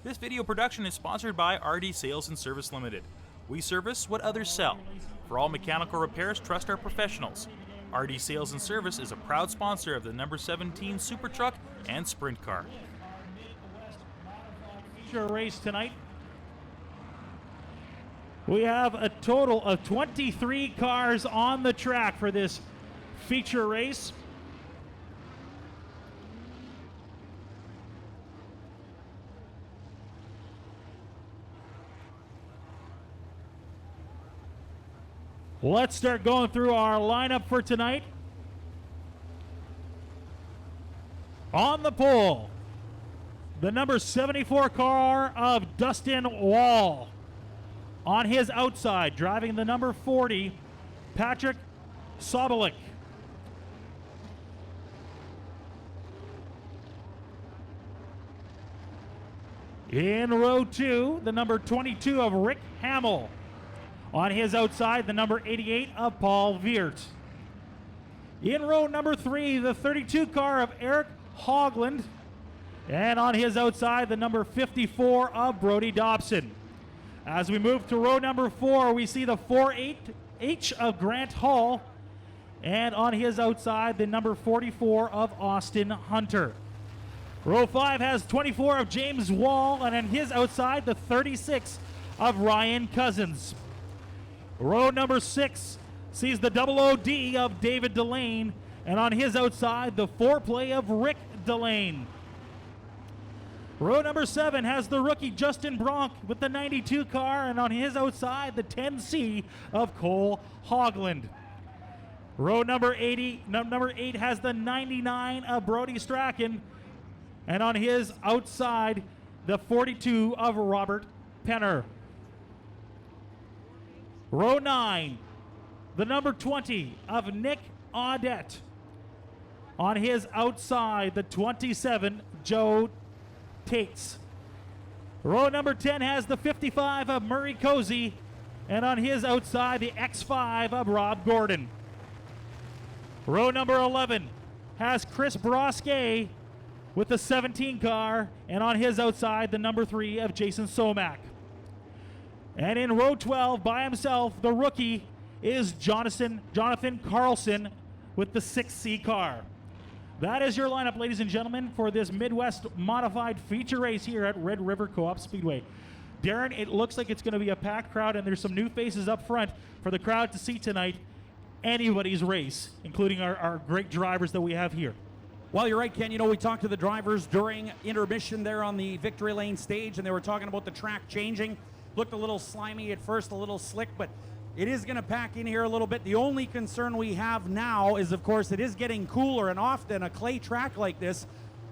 This video production is sponsored by RD Sales and Service Limited. We service what others sell. For all mechanical repairs, trust our professionals. RD Sales and Service is a proud sponsor of the number 17 Super Truck and Sprint Car. Feature race tonight. We have a total of 23 cars on the track for this feature race. Let's start going through our lineup for tonight. On the pole, the number 74 car of Dustin Wall. On his outside, driving the number 40, Patrick Sobolik. In row 2, the number 22 of Rick Hamill. On his outside, the number 88 of Paul Veert. In row number 3, the 32 car of Eric Hogland. And on his outside, the number 54 of Brody Dobson. As we move to row number 4, we see the 4-8H of Grant Hall. And on his outside, the number 44 of Austin Hunter. Row 5 has 24 of James Wall, and on his outside, the 36 of Ryan Cousins. Row number 6 sees the double OD of David Delane, and on his outside, the 4-play of Rick Delane. Row number 7 has the rookie Justin Bronk with the 92 car, and on his outside, the 10C of Cole Hogland. Row number 8 has the 99 of Brody Strachan, and on his outside, the 42 of Robert Penner. Row 9, the number 20 of Nick Audette. On his outside, the 27, Joe Tates. Row number 10 has the 55 of Murray Cozy, and on his outside, the X5 of Rob Gordon. Row number 11 has Chris Brosquet with the 17 car, and on his outside, the number 3 of Jason Somack. And in row 12, by himself, the rookie is Jonathan Carlson with the 6C car. That is your lineup, ladies and gentlemen, for this Midwest modified feature race here at Red River Co-op Speedway. Darren, it looks like it's going to be a packed crowd, and there's some new faces up front for the crowd to see tonight. Anybody's race, including our great drivers that we have here. Well, you're right, Ken. You know, we talked to the drivers during intermission there on the Victory Lane stage, and they were talking about the track changing. Looked a little slimy at first, a little slick, but it is going to pack in here a little bit. The only concern we have now is, of course, it is getting cooler, and often a clay track like this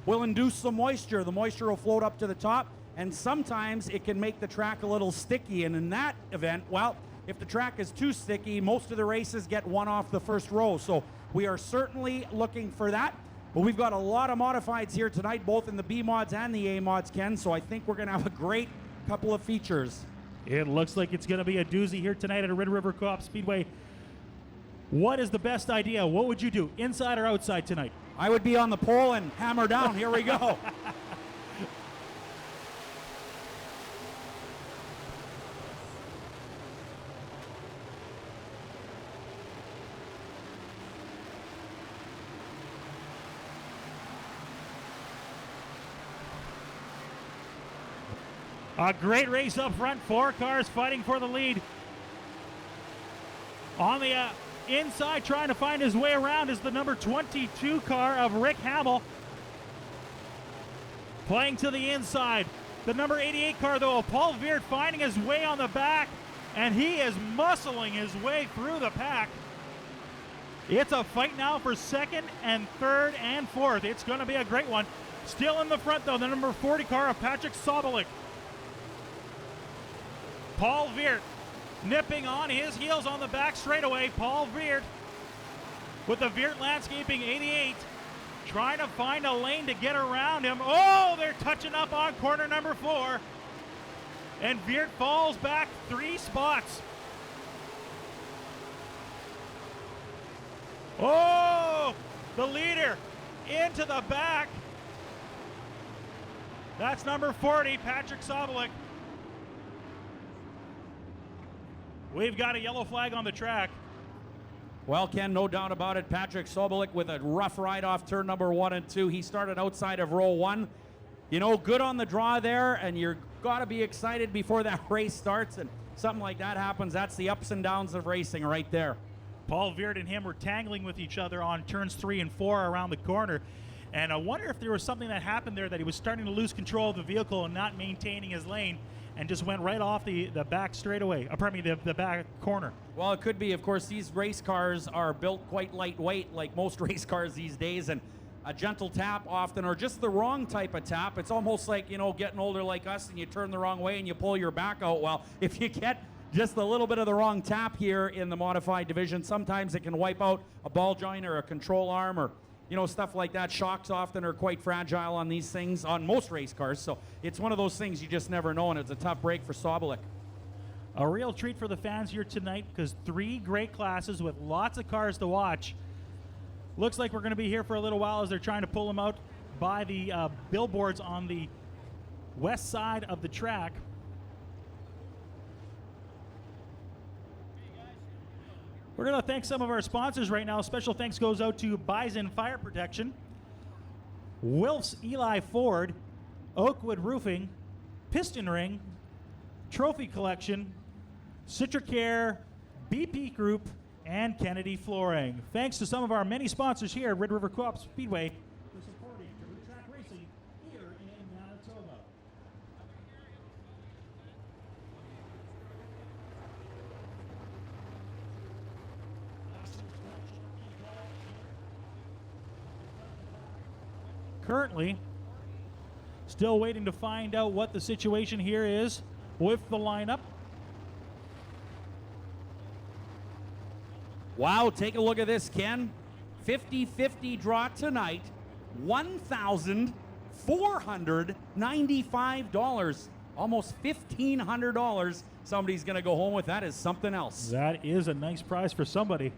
will induce some moisture. The moisture will float up to the top, and sometimes it can make the track a little sticky. And in that event, well, if the track is too sticky, most of the races get one off the first row. So we are certainly looking for that. But we've got a lot of modifieds here tonight, both in the B mods and the A mods, Ken. So I think we're going to have a great couple of features. It looks like it's going to be a doozy here tonight at Red River Co-op Speedway. What is the best idea? What would you do, inside or outside tonight? I would be on the pole and hammer down. Here we go. A great race up front. 4 cars fighting for the lead. On the inside, trying to find his way around, is the number 22 car of Rick Hamill. Playing to the inside. The number 88 car, though, of Paul Veert, finding his way on the back, and he is muscling his way through the pack. It's a fight now for second and third and fourth. It's going to be a great one. Still in the front, though, the number 40 car of Patrick Sobolik. Paul Veert nipping on his heels on the back straightaway. Paul Veert with the Veert Landscaping 88 trying to find a lane to get around him. Oh, they're touching up on corner number 4. And Veert falls back 3 spots. Oh, the leader into the back. That's number 40, Patrick Sobolik. We've got a yellow flag on the track. Well, Ken, no doubt about it. Patrick Sobolik with a rough ride off turn number 1 and 2. He started outside of row 1. You know, good on the draw there, and you're got to be excited before that race starts, and something like that happens. That's the ups and downs of racing right there. Paul Veert and him were tangling with each other on turns 3 and 4 around the corner. And I wonder if there was something that happened there, that he was starting to lose control of the vehicle and not maintaining his lane, and just went right off the back straightaway. The back corner. Well, it could be. Of course, these race cars are built quite lightweight, like most race cars these days, and a gentle tap often, or just the wrong type of tap. It's almost like, you know, getting older like us and you turn the wrong way and you pull your back out. Well, if you get just a little bit of the wrong tap here in the modified division, sometimes it can wipe out a ball joint or a control arm, or you know, stuff like that. Shocks often are quite fragile on these things, on most race cars. So it's one of those things you just never know, and it's a tough break for Sobolik. A real treat for the fans here tonight, because 3 great classes with lots of cars to watch. Looks like we're going to be here for a little while as they're trying to pull them out by the billboards on the west side of the track. We're going to thank some of our sponsors right now. Special thanks goes out to Bison Fire Protection, Wilf's Eli Ford, Oakwood Roofing, Piston Ring, Trophy Collection, Citricare, BP Group, and Kennedy Flooring. Thanks to some of our many sponsors here at Red River Co-op Speedway for supporting track racing here in Manitoba. Currently, still waiting to find out what the situation here is with the lineup. Wow, take a look at this, Ken. 50-50 draw tonight. $1,495. Almost $1,500 somebody's going to go home with. That is something else. That is a nice prize for somebody.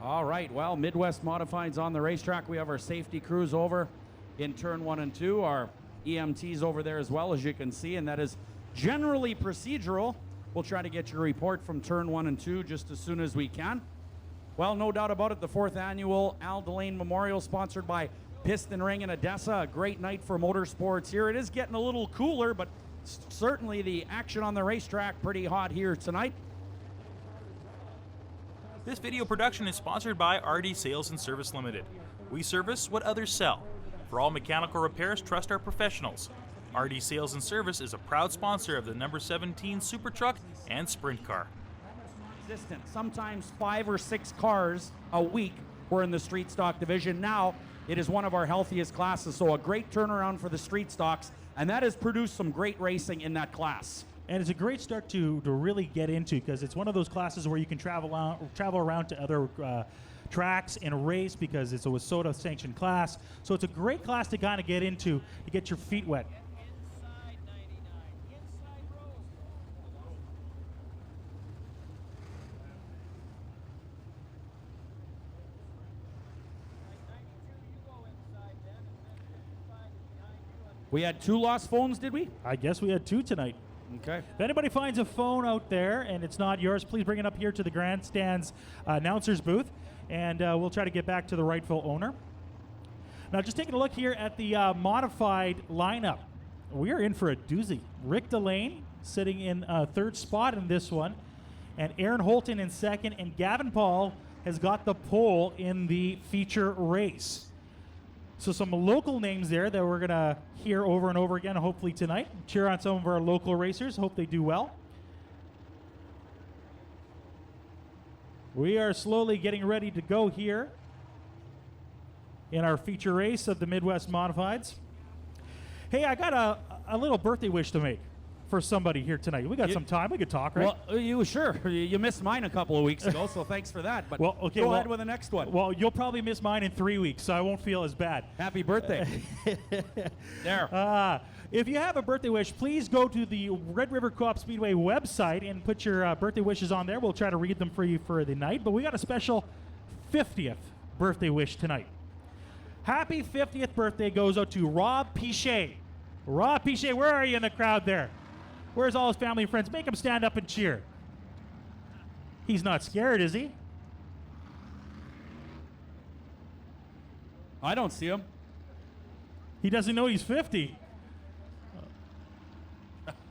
All right, well, Midwest Modifieds on the racetrack. We have our safety crews over in turn 1 and 2. Our EMTs over there as well, as you can see, and that is generally procedural. We'll try to get your report from turn 1 and 2 just as soon as we can. Well, no doubt about it, the 4th annual Al Delane Memorial, sponsored by Piston Ring in Odessa. A great night for motorsports here. It is getting a little cooler, but certainly the action on the racetrack pretty hot here tonight. This video production is sponsored by RD Sales and Service Limited. We service what others sell. For all mechanical repairs, trust our professionals. RD Sales and Service is a proud sponsor of the number 17 Super Truck and Sprint Car. Existent. Sometimes 5 or 6 cars a week were in the street stock division. Now it is one of our healthiest classes, so a great turnaround for the street stocks, and that has produced some great racing in that class. And it's a great start to really get into, because it's one of those classes where you can travel around to other tracks and race, because it's a WSOTA sanctioned class. So it's a great class to kind of get into, to get your feet wet. We had 2 lost phones, did we? I guess we had 2 tonight. Okay. If anybody finds a phone out there and it's not yours, please bring it up here to the grandstand's announcer's booth, and we'll try to get back to the rightful owner. Now, just taking a look here at the modified lineup, we are in for a doozy. Rick Delane sitting in 3rd spot in this one, and Aaron Holton in 2nd, and Gavin Paul has got the pole in the feature race. So some local names there that we're going to hear over and over again, hopefully tonight. Cheer on some of our local racers. Hope they do well. We are slowly getting ready to go here in our feature race of the Midwest Modifieds. Hey, I got a little birthday wish to make for somebody here tonight. We got some time. We could talk, right? Well, you missed mine a couple of weeks ago, so thanks for that. But well, okay, go ahead with the next one. Well, you'll probably miss mine in 3 weeks, so I won't feel as bad. Happy birthday. There. If you have a birthday wish, please go to the Red River Co-op Speedway website and put your birthday wishes on there. We'll try to read them for you for the night. But we got a special 50th birthday wish tonight. Happy 50th birthday goes out to Rob Pichet. Rob Pichet, where are you in the crowd there? Where's all his family and friends? Make him stand up and cheer. He's not scared, is he? I don't see him. He doesn't know he's 50.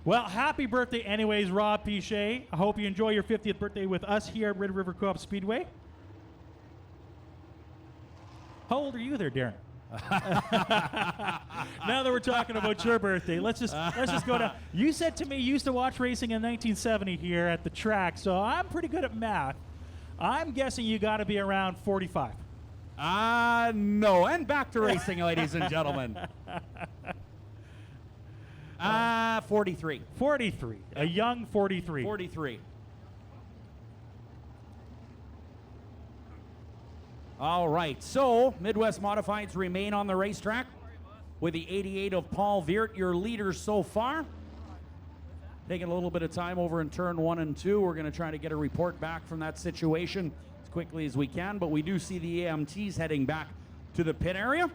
Well, happy birthday anyways, Rob Pichet. I hope you enjoy your 50th birthday with us here at Red River Co-op Speedway. How old are you there, Darren? Now that we're talking about your birthday, let's just go down. You said to me you used to watch racing in 1970 here at the track, so I'm pretty good at math. I'm guessing you got to be around 45. No. And back to racing, ladies and gentlemen. 43. 43. A young 43. 43. All right, so Midwest Modifieds remain on the racetrack with the 88 of Paul Veert, your leader so far. Taking a little bit of time over in turn 1 and 2. We're going to try to get a report back from that situation as quickly as we can, but we do see the AMTs heading back to the pit area.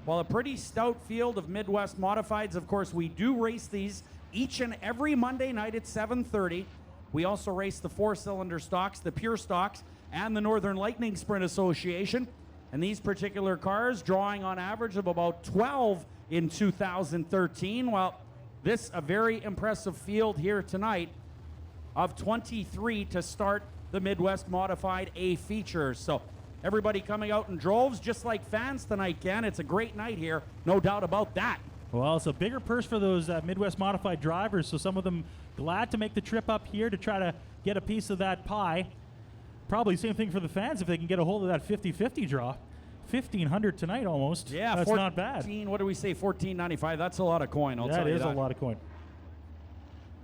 While a pretty stout field of Midwest Modifieds, of course, we do race these each and every Monday night at 7:30. We also race the 4-cylinder stocks, the pure stocks, and the Northern Lightning Sprint Association. And these particular cars drawing on average of about 12 in 2013. Well, this a very impressive field here tonight of 23 to start the Midwest Modified A feature. So everybody coming out in droves, just like fans tonight, Ken. It's a great night here, no doubt about that. Well, it's a bigger purse for those Midwest Modified drivers, so some of them glad to make the trip up here to try to get a piece of that pie. Probably same thing for the fans if they can get a hold of that 50-50 draw. 1,500 tonight almost. Yeah, that's 14, not bad. What do we say, $14.95? That's a lot of coin, I'll tell you that. That is a lot of coin.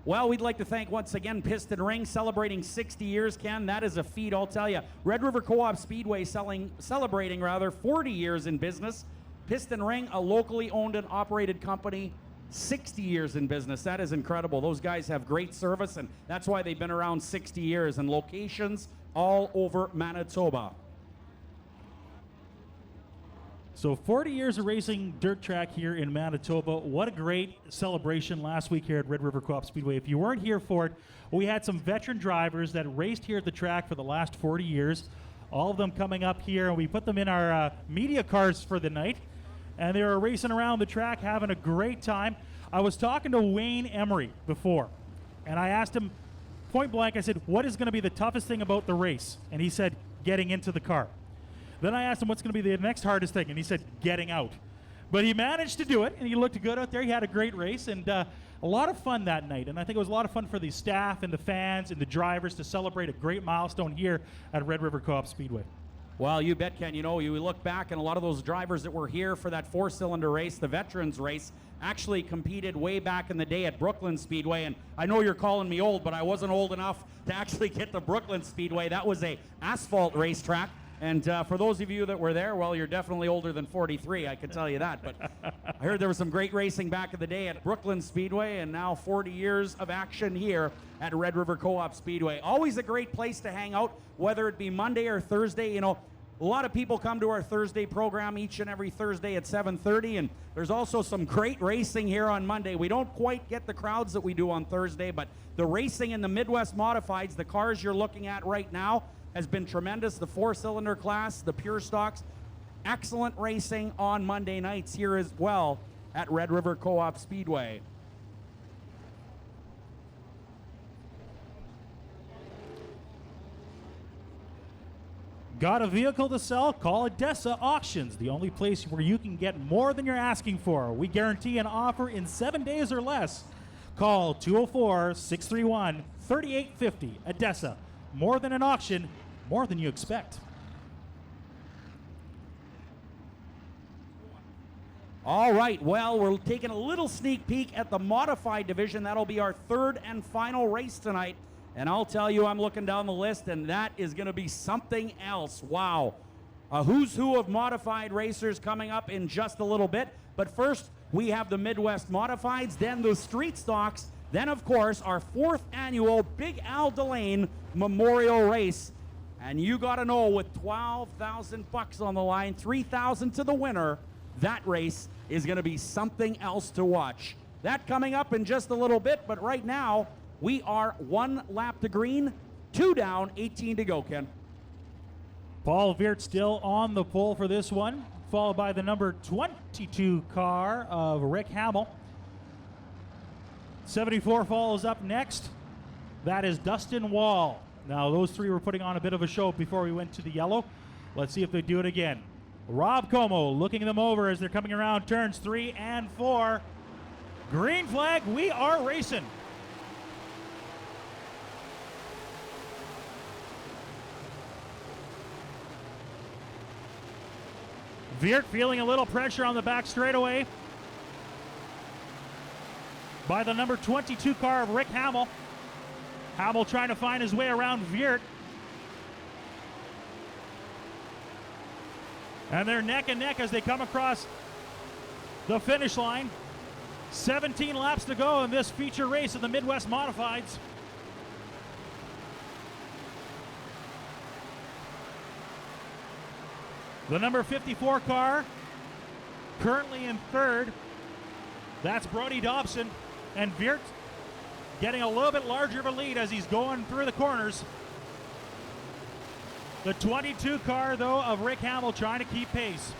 Well, we'd like to thank once again Piston Ring, celebrating 60 years, Ken. That is a feat, I'll tell you. Red River Co-op Speedway celebrating 40 years in business. Piston Ring, a locally owned and operated company, 60 years in business. That is incredible. Those guys have great service, and that's why they've been around 60 years, and locations all over Manitoba. So 40 years of racing dirt track here in Manitoba. What a great celebration last week here at Red River Co-op Speedway. If you weren't here for it, we had some veteran drivers that raced here at the track for the last 40 years. All of them coming up here, and we put them in our media cars for the night. And they were racing around the track, having a great time. I was talking to Wayne Emery before, and I asked him point blank, I said, what is going to be the toughest thing about the race? And he said, getting into the car. Then I asked him what's going to be the next hardest thing, and he said, getting out. But he managed to do it, and he looked good out there. He had a great race, and a lot of fun that night. And I think it was a lot of fun for the staff and the fans and the drivers to celebrate a great milestone here at Red River Co-op Speedway. Well, you bet, Ken. You know, you look back, and a lot of those drivers that were here for that 4-cylinder race, the veterans race, actually competed way back in the day at Brooklyn Speedway. And I know you're calling me old, but I wasn't old enough to actually get to Brooklyn Speedway. That was a asphalt racetrack. And for those of you that were there, well, you're definitely older than 43, I can tell you that. But I heard there was some great racing back in the day at Brooklyn Speedway, and now 40 years of action here at Red River Co-op Speedway. Always a great place to hang out, whether it be Monday or Thursday. You know, a lot of people come to our Thursday program each and every Thursday at 7:30, and there's also some great racing here on Monday. We don't quite get the crowds that we do on Thursday, but the racing in the Midwest Modifieds, the cars you're looking at right now, has been tremendous. The 4-cylinder class, the pure stocks, excellent racing on Monday nights here as well at Red River Co-op Speedway. Got a vehicle to sell? Call Odessa Auctions, the only place where you can get more than you're asking for. We guarantee an offer in 7 days or less. Call 204-631-3850. Odessa. More than an auction, more than you expect. All right, well, we're taking a little sneak peek at the modified division. That'll be our third and final race tonight. And I'll tell you, I'm looking down the list, and that is going to be something else. Wow. A who's who of modified racers coming up in just a little bit. But first, we have the Midwest Modifieds, then the Street Stocks, then, of course, our 4th annual Big Al Delane Memorial Race. And you got to know, with 12,000 bucks on the line, 3,000 to the winner, that race is going to be something else to watch. That coming up in just a little bit, but right now we are 1 lap to green, 2 down, 18 to go, Ken. Paul Veert still on the pole for this one, followed by the number 22 car of Rick Hamill. 74 follows up next. That is Dustin Wall. Now, those three were putting on a bit of a show before we went to the yellow. Let's see if they do it again. Rob Como looking them over as they're coming around turns 3 and 4. Green flag, we are racing. Veert feeling a little pressure on the back straightaway by the number 22 car of Rick Hamill. Hamill trying to find his way around Veert. And they're neck and neck as they come across the finish line. 17 laps to go in this feature race of the Midwest Modifieds. The number 54 car currently in third. That's Brody Dobson. And Veert getting a little bit larger of a lead as he's going through the corners. The 22 car, though, of Rick Hamill trying to keep pace.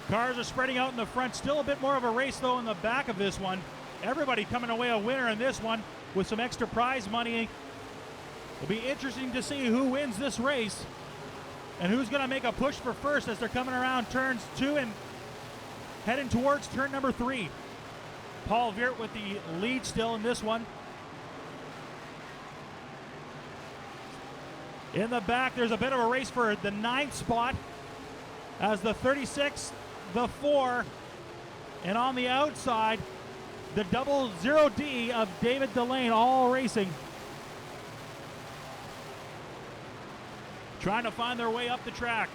Cars are spreading out in the front. Still a bit more of a race, though, in the back of this one. Everybody coming away a winner in this one with some extra prize money. It'll be interesting to see who wins this race and who's going to make a push for first as they're coming around turns 2 and heading towards turn number 3. Paul Veert with the lead still in this one. In the back, there's a bit of a race for the 9th spot as the 36, the 4, and on the outside, the 00D of David Delane all racing. Trying to find their way up the track.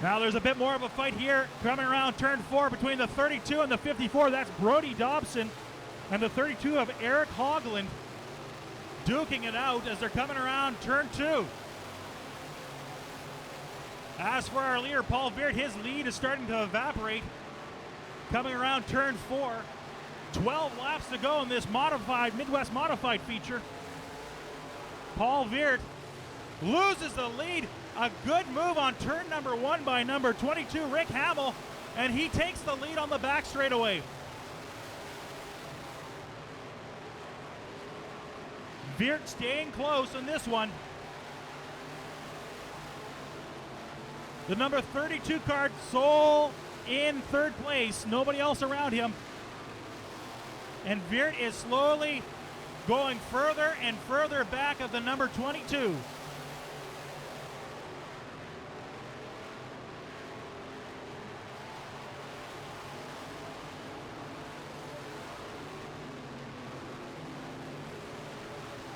Now there's a bit more of a fight here coming around turn 4 between the 32 and the 54. That's Brody Dobson and the 32 of Eric Hogland duking it out as they're coming around turn 2. As for our leader, Paul Veert, his lead is starting to evaporate. Coming around turn 4. 12 laps to go in this modified, Midwest Modified feature. Paul Veert loses the lead. A good move on turn number 1 by number 22, Rick Hamill, and he takes the lead on the back straightaway. Veert staying close in this one. The number 32 card, Soul, in third place. Nobody else around him. And Veert is slowly going further and further back of the number 22.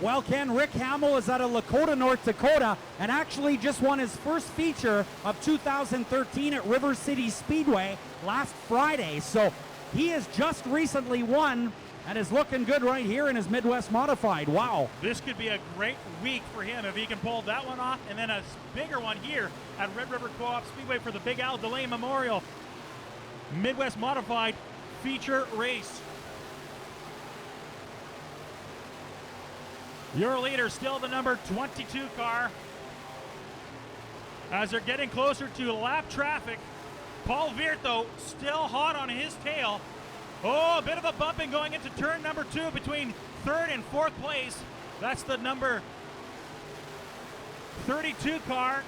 Well, Ken, Rick Hamill is out of Lakota, North Dakota, and actually just won his first feature of 2013 at River City Speedway last Friday. So he has just recently won and is looking good right here in his Midwest Modified. Wow. This could be a great week for him if he can pull that one off, and then a bigger one here at Red River Co-op Speedway for the Big Al Delay Memorial Midwest Modified feature race. Your leader still the number 22 car. As they're getting closer to lap traffic, Paul Veert, though, still hot on his tail. Oh, a bit of a bumping going into turn number 2 between 3rd and 4th place. That's the number 32 car,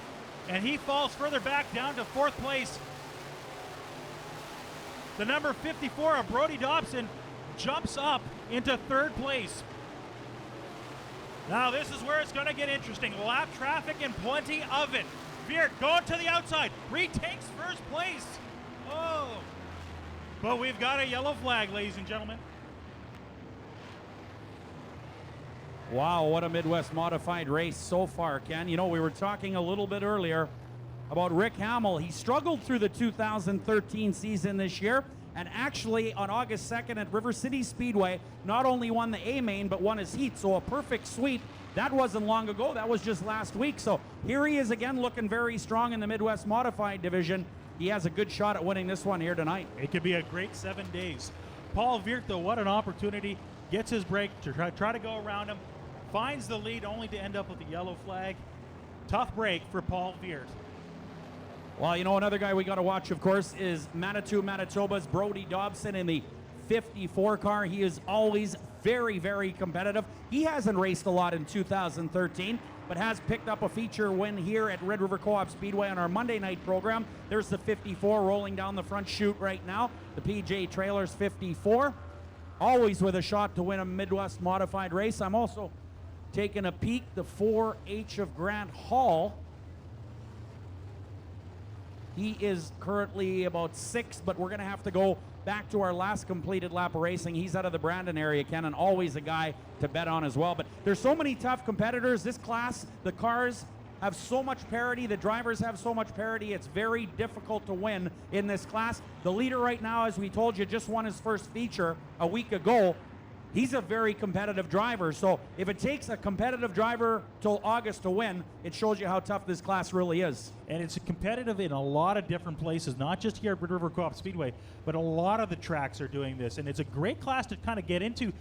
and he falls further back down to 4th place. The number 54 of Brody Dobson jumps up into 3rd place. Now this is where it's going to get interesting. Lap traffic and plenty of it. Veert going to the outside, retakes first place. Oh, but we've got a yellow flag, ladies and gentlemen. Wow, what a Midwest Modified race so far, Ken. You know, we were talking a little bit earlier about Rick Hamill. He struggled through the 2013 season this year. and actually on August 2nd at River City Speedway, not only won the A main, but won his heat. So a perfect sweep. That wasn't long ago. That was just last week. So here he is again, looking very strong in the Midwest Modified division. He has a good shot at winning this one here tonight. It could be a great 7 days. Paul Viert, though, what an opportunity. Gets his break to try to go around him. Finds the lead only to end up with a yellow flag. Tough break for Paul Viert. Well, you know, another guy we got to watch, of course, is Manitou, Manitoba's Brody Dobson in the 54 car. He is always very, very competitive. He hasn't raced a lot in 2013, but has picked up a feature win here at Red River Co-op Speedway on our Monday night program. There's the 54 rolling down the front chute right now. The PJ Trailers 54. Always with a shot to win a Midwest Modified race. I'm also taking a peek. The 4H of Grant Hall. He is currently about 6, but we're going to have to go back to our last completed lap of racing. He's out of the Brandon area, Ken, and always a guy to bet on as well. But there's so many tough competitors. This class, the cars have so much parity. The drivers have so much parity. It's very difficult to win in this class. The leader right now, as we told you, just won his first feature a week ago. He's a very competitive driver. So if it takes a competitive driver till August to win, it shows you how tough this class really is. And it's competitive in a lot of different places, not just here at Red River Co-op Speedway, but a lot of the tracks are doing this. And it's a great class to kind of get into.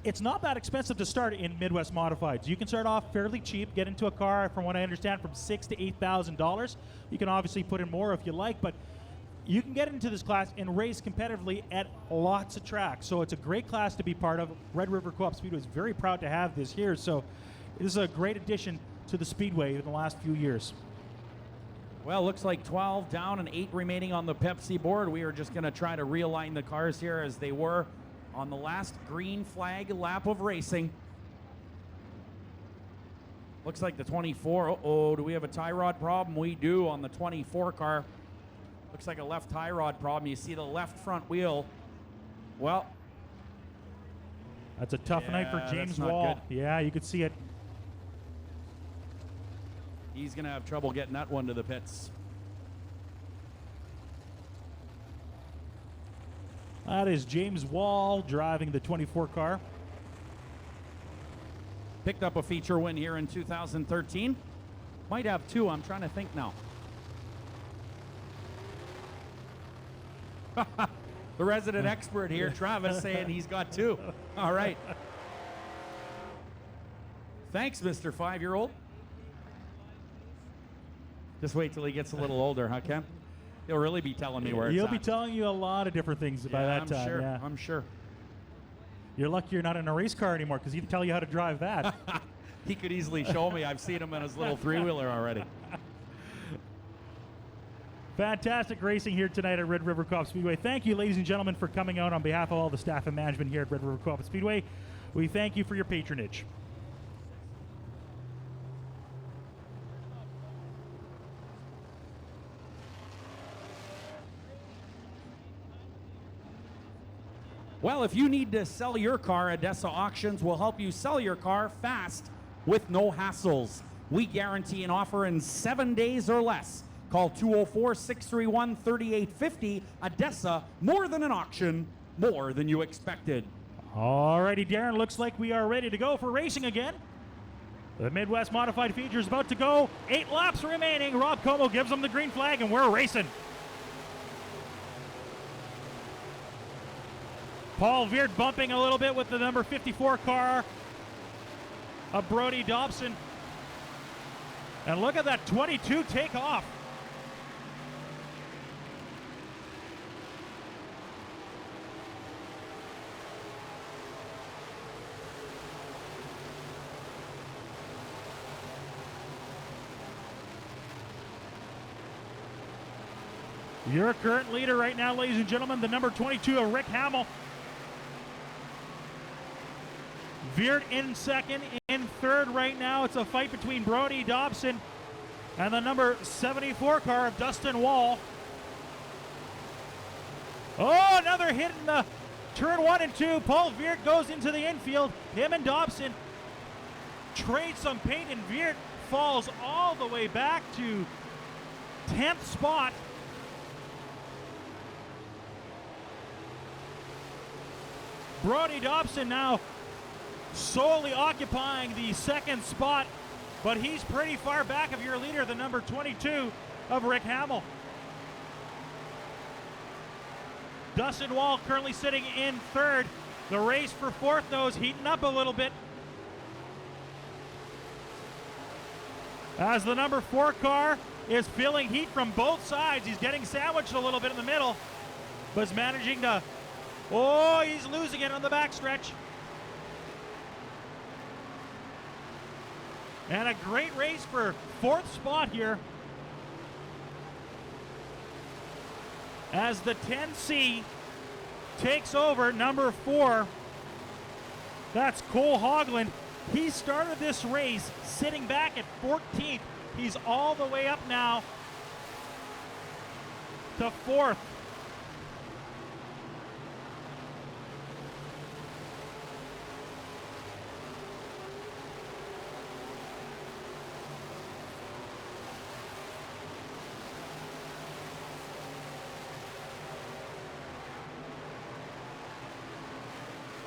It's not that expensive to start in Midwest Modifieds. You can start off fairly cheap, get into a car, from what I understand, from $6,000 to $8,000. You can obviously put in more if you like, but you can get into this class and race competitively at lots of tracks. So it's a great class to be part of. Red River Co-op Speedway is very proud to have this here. So this is a great addition to the Speedway in the last few years. Well, looks like 12 down and 8 remaining on the Pepsi board. We are just going to try to realign the cars here as they were on the last green flag lap of racing. Looks like the 24. Uh-oh, do we have a tie rod problem? We do on the 24 car. Looks like a left tie rod problem. You see the left front wheel. Well, that's a tough night for James that's not Wall. good. Yeah, you could see it. He's going to have trouble getting that one to the pits. That is James Wall driving the 24 car. Picked up a feature win here in 2013. Might have 2. I'm trying to think now. The resident expert here, Travis, saying he's got 2. All right. Thanks, Mr. 5-year-old. Just wait till he gets a little older, huh, Ken? He'll really be telling me where it's He'll at. be telling you a lot of different things by that time. Sure. Yeah. I'm sure. You're lucky you're not in a race car anymore because he'd tell you how to drive that. He could easily show me. I've seen him in his little 3-wheeler already. Fantastic racing here tonight at Red River Co-op Speedway. Thank you, ladies and gentlemen, for coming out on behalf of all the staff and management here at Red River Co-op Speedway. We thank you for your patronage. Well, if you need to sell your car, Odessa Auctions will help you sell your car fast with no hassles. We guarantee an offer in 7 days or less. Call 204-631-3850. Odessa, more than an auction, more than you expected. Alrighty, Darren, looks like we are ready to go for racing again. The Midwest Modified feature is about to go. 8 laps remaining. Rob Como gives them the green flag, and we're racing. Paul Viert bumping a little bit with the number 54 car of Brody Dobson. And look at that 22 take off. Your current leader right now, ladies and gentlemen, the number 22 of Rick Hamill. Viert in second, in third right now. It's a fight between Brody Dobson and the number 74 car of Dustin Wall. Oh, another hit in the turn 1 and 2. Paul Viert goes into the infield. Him and Dobson trade some paint, and Viert falls all the way back to 10th spot. Brody Dobson now solely occupying the second spot, but he's pretty far back of your leader, the number 22 of Rick Hamill. Dustin Wall currently sitting in third. The race for fourth, though, is heating up a little bit, as the number 4 car is feeling heat from both sides. He's getting sandwiched a little bit in the middle, but is managing to, oh, he's losing it on the backstretch. And a great race for fourth spot here, as the 10C takes over number 4. That's Cole Hogland. He started this race sitting back at 14th. He's all the way up now to 4th.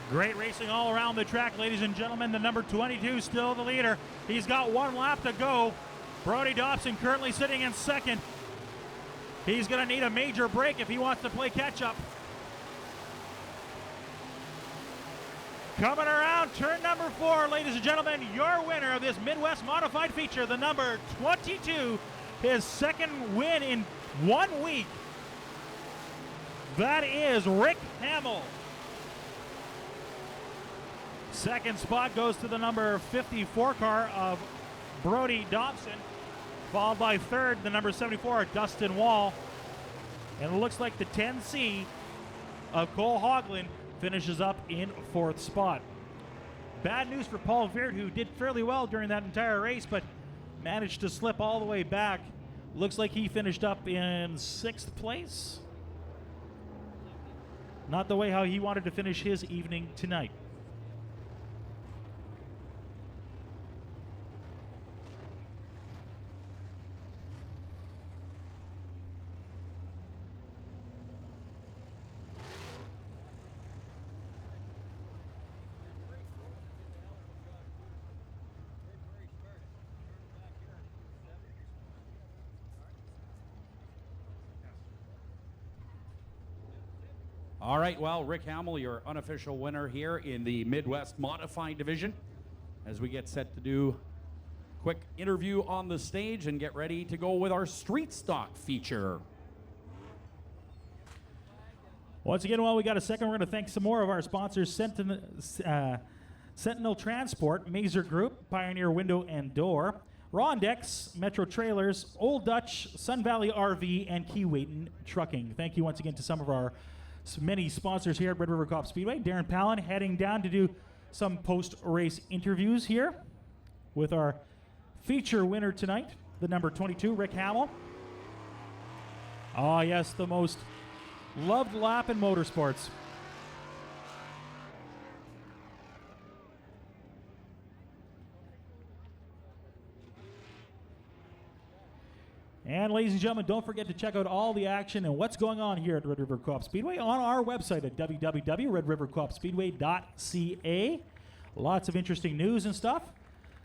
Great racing all around the track, ladies and gentlemen. The number 22 still the leader. He's got 1 lap to go. Brody Dobson currently sitting in second. He's going to need a major break if he wants to play catch-up. Coming around turn number 4, ladies and gentlemen, your winner of this Midwest Modified feature, the number 22, his second win in 1 week. That is Rick Hamill. Second spot goes to the number 54 car of Brody Dobson, followed by third, the number 74, Dustin Wall. And it looks like the 10C of Cole Hogland finishes up in 4th spot. Bad news for Paul Veert, who did fairly well during that entire race, but managed to slip all the way back. Looks like he finished up in 6th place. Not the way how he wanted to finish his evening tonight. All right, well, Rick Hamill, your unofficial winner here in the Midwest Modified Division, as we get set to do a quick interview on the stage and get ready to go with our street stock feature. Once again, while we got a second, we're going to thank some more of our sponsors: Sentinel Transport, Mazer Group, Pioneer Window and Door, Rondex, Metro Trailers, Old Dutch, Sun Valley RV, and Keewatin Trucking. Thank you once again to some of our many sponsors here at Red River Coop Speedway. Darren Palin heading down to do some post-race interviews here with our feature winner tonight, the number 22, Rick Hamill. Oh yes, the most loved lap in motorsports. And ladies and gentlemen, don't forget to check out all the action and what's going on here at Red River Co-op Speedway on our website at www.redrivercoopspeedway.ca. Lots of interesting news and stuff.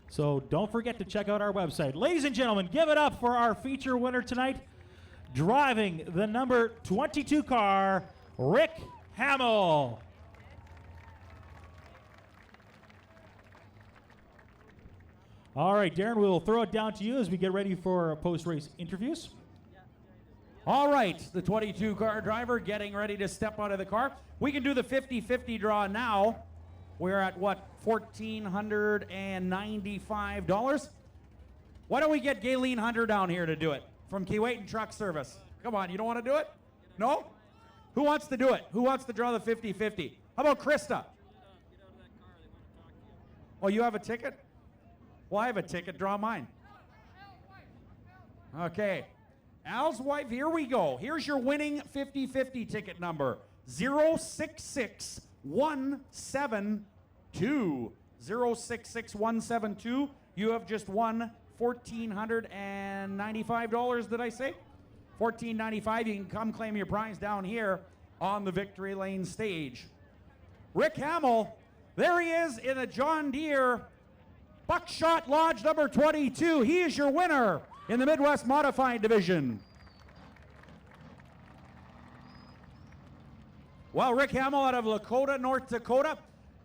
So don't forget to check out our website. Ladies and gentlemen, give it up for our feature winner tonight, driving the number 22 car, Rick Hamill. All right, Darren, we'll throw it down to you as we get ready for post-race interviews. All right, the 22 car driver getting ready to step out of the car. We can do the 50-50 draw now. We're at what, $1,495? Why don't we get Gayleen Hunter down here to do it from Keewatin Truck Service? Come on, you don't want to do it? No? Who wants to do it? Who wants to draw the 50-50? How about Krista? Oh, you have a ticket? Well, I have a ticket. Draw mine. Okay. Al's wife, here we go. Here's your winning 50-50 ticket number. 066172. 066172. You have just won $1,495, did I say? $1,495. You can come claim your prize down here on the Victory Lane stage. Rick Hamill. There he is in the John Deere Buckshot Lodge number 22. He is your winner in the Midwest Modified Division. Well, Rick Hamill out of Lakota, North Dakota.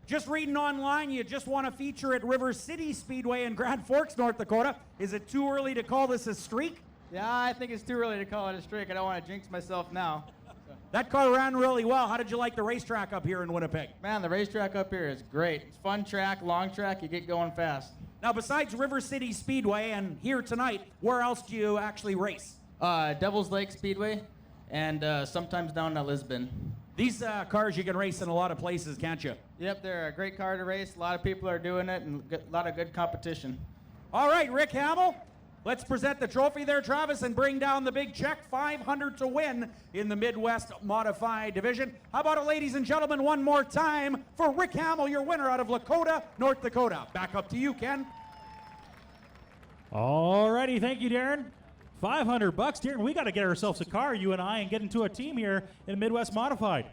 Just reading online, you just want to feature at River City Speedway in Grand Forks, North Dakota. Is it too early to call this a streak? Yeah, I think it's too early to call it a streak. I don't want to jinx myself now. That car ran really well. How did you like the racetrack up here in Winnipeg? Man, the racetrack up here is great. It's fun track, long track, you get going fast. Now, besides River City Speedway and here tonight, where else do you actually race? Devil's Lake Speedway and sometimes down to Lisbon. These cars you can race in a lot of places, can't you? Yep, they're a great car to race. A lot of people are doing it and a lot of good competition. All right, Rick Hamill, let's present the trophy there, Travis, and bring down the big check, $500 to win in the Midwest Modified Division. How about it, ladies and gentlemen, one more time for Rick Hamill, your winner out of Lakota, North Dakota. Back up to you, Ken. All righty, thank you, Darren. $500, Darren. We got to get ourselves a car, you and I, and get into a team here in Midwest Modified.